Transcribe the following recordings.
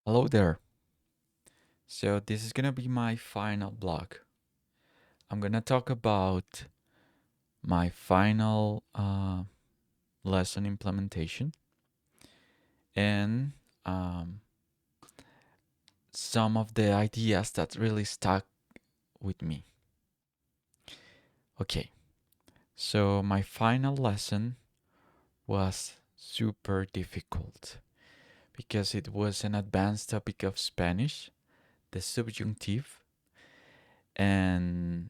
Hello there. So, this is gonna be my final blog. I'm gonna talk about my final lesson implementation and um, some of the ideas that really stuck with me. Okay, so my final lesson was super difficult because it was an advanced topic of Spanish, the subjunctive, and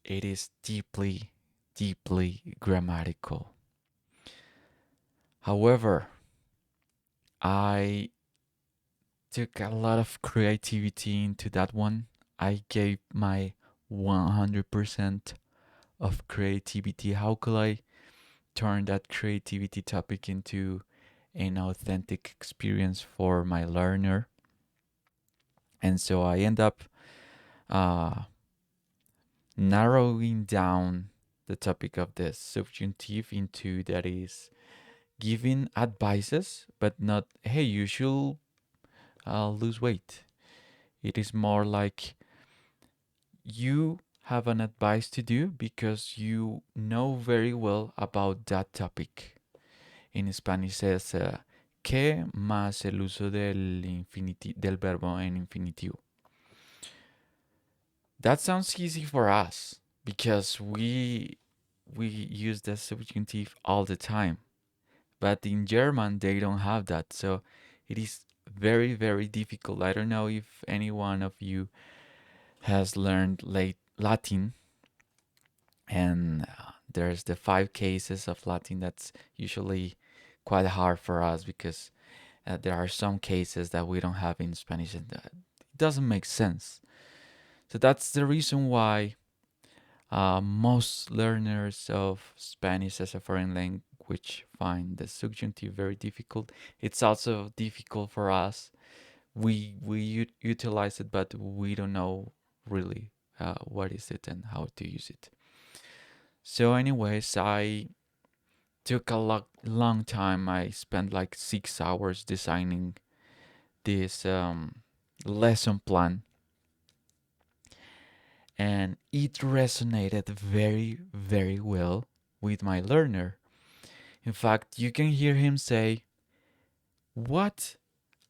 it is deeply, deeply grammatical. However, I took a lot of creativity into that one. I gave my 100% of creativity. How could I turn that creativity topic into an authentic experience for my learner? And so I end up uh, narrowing down the topic of the subjunctive into that is giving advices, but not, hey, you should lose weight. It is more like you have an advice to do because you know very well about that topic. In Spanish says que más el uso del verbo en infinitivo. That sounds easy for us because we use the subjunctive all the time. But in German they don't have that. So it is very very difficult. I don't know if any one of you has learned late Latin, and there's the five cases of Latin that's usually quite hard for us because there are some cases that we don't have in Spanish, and it doesn't make sense. So that's the reason why most learners of Spanish as a foreign language find the subjunctive very difficult. It's also difficult for us. We utilize it, but we don't know really what is it and how to use it. So, anyways, I took a long time. I spent like 6 hours designing this lesson plan, and it resonated very, very well with my learner. In fact, you can hear him say, "What?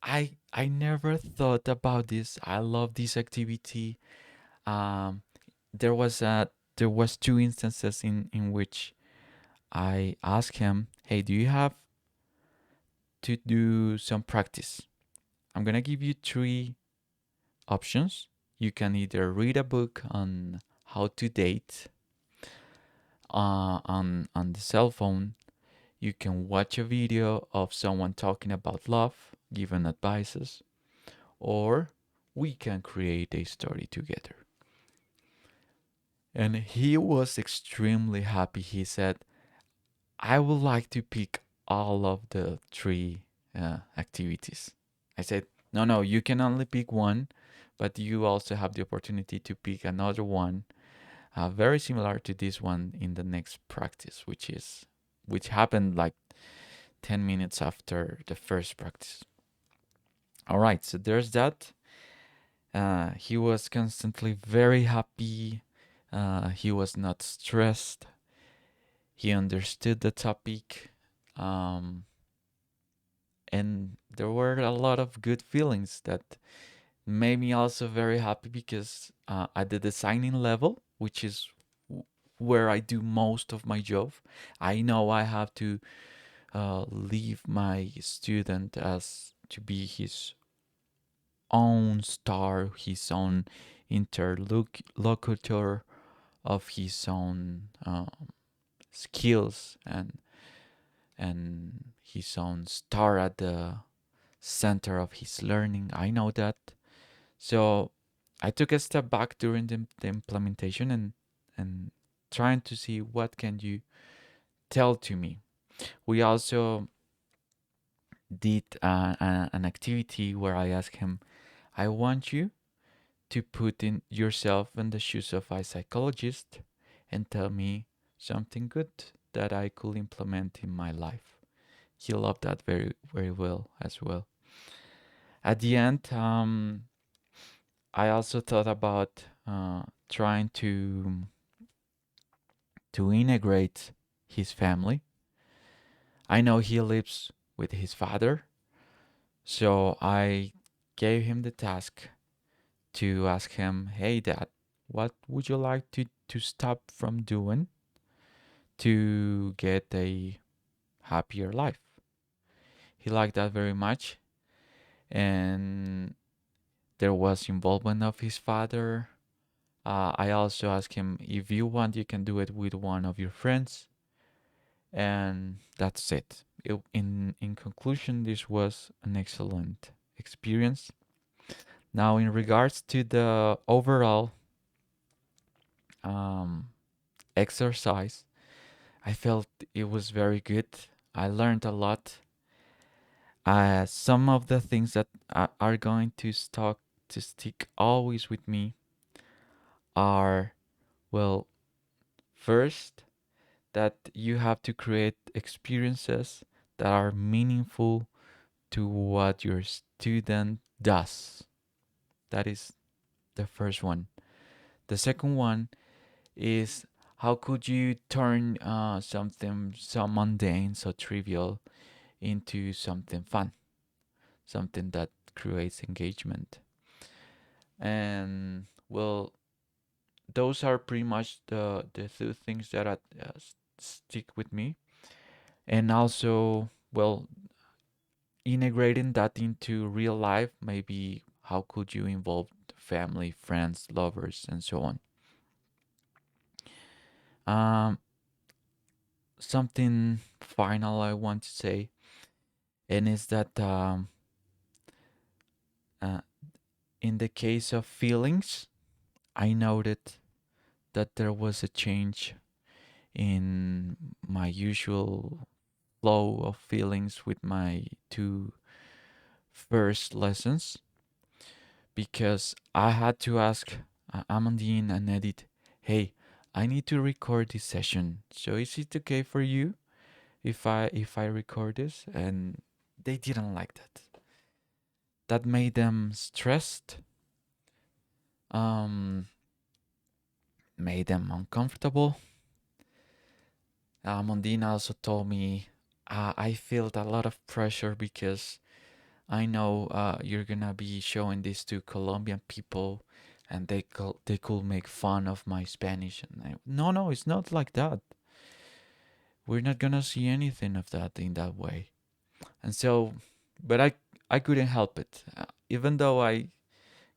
I never thought about this. I love this activity." Um, there was a there was two instances in which I asked him, "Hey, do you have to do some practice? I'm gonna give you three options. You can either read a book on how to date on the cell phone. You can watch a video of someone talking about love, giving advices, or we can create a story together." And he was extremely happy. He said, "I would like to pick all of the three activities." I said, "No, no, you can only pick one, but you also have the opportunity to pick another one very similar to this one in the next practice, which happened like 10 minutes after the first practice." All right, so there's that. He was constantly very happy. He was not stressed. He understood the topic. Um, and there were a lot of good feelings that made me also very happy because at the designing level, which is where I do most of my job, I know I have to leave my student as to be his own star, his own interlocutor of his own skills and his own star at the center of his learning. I know that. So I took a step back during the implementation and trying to see what can you tell to me. We also did an activity where I asked him, "I want you to put in yourself in the shoes of a psychologist and tell me something good that I could implement in my life." He loved that very, very well as well. At the end, I also thought about trying to integrate his family. I know he lives with his father, so I gave him the task to ask him, "Hey, Dad, what would you like to stop from doing to get a happier life?" He liked that very much, and there was involvement of his father. I also asked him, if you want, you can do it with one of your friends, and that's it. In conclusion, this was an excellent experience. Now, in regards to the overall um, exercise, I felt it was very good. I learned a lot. Some of the things that are going to stick always with me are, well, first, that you have to create experiences that are meaningful to what your student does. That is the first one. The second one is, how could you turn something so mundane, so trivial, into something fun, something that creates engagement? And well, those are pretty much the two things that stick with me. And also, well, integrating that into real life, maybe how could you involve family, friends, lovers, and so on. Um, Something final I want to say, and is that uh, in the case of feelings, I noted that there was a change in my usual flow of feelings with my two first lessons, because I had to ask Amandine and Edith, "Hey, I need to record this session. So is it okay for you if I record this?" And they didn't like that. That made them stressed, um, made them uncomfortable. Amandine also told me, I felt a lot of pressure because I know you're gonna be showing this to Colombian people, and they could make fun of my Spanish. And no, it's not like that. We're not gonna see anything of that in that way. And so, but I couldn't help it. Even though I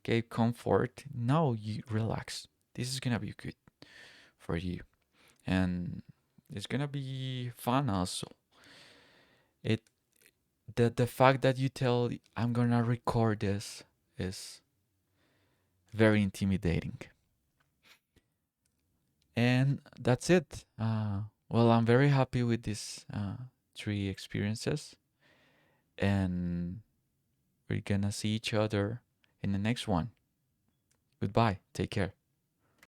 gave comfort, no, you relax. This is gonna be good for you, and it's gonna be fun also. It the fact that you tell I'm gonna record this is very intimidating. And that's it. Well, I'm very happy with these three experiences, and we're gonna see each other in the next one. Goodbye. Take care.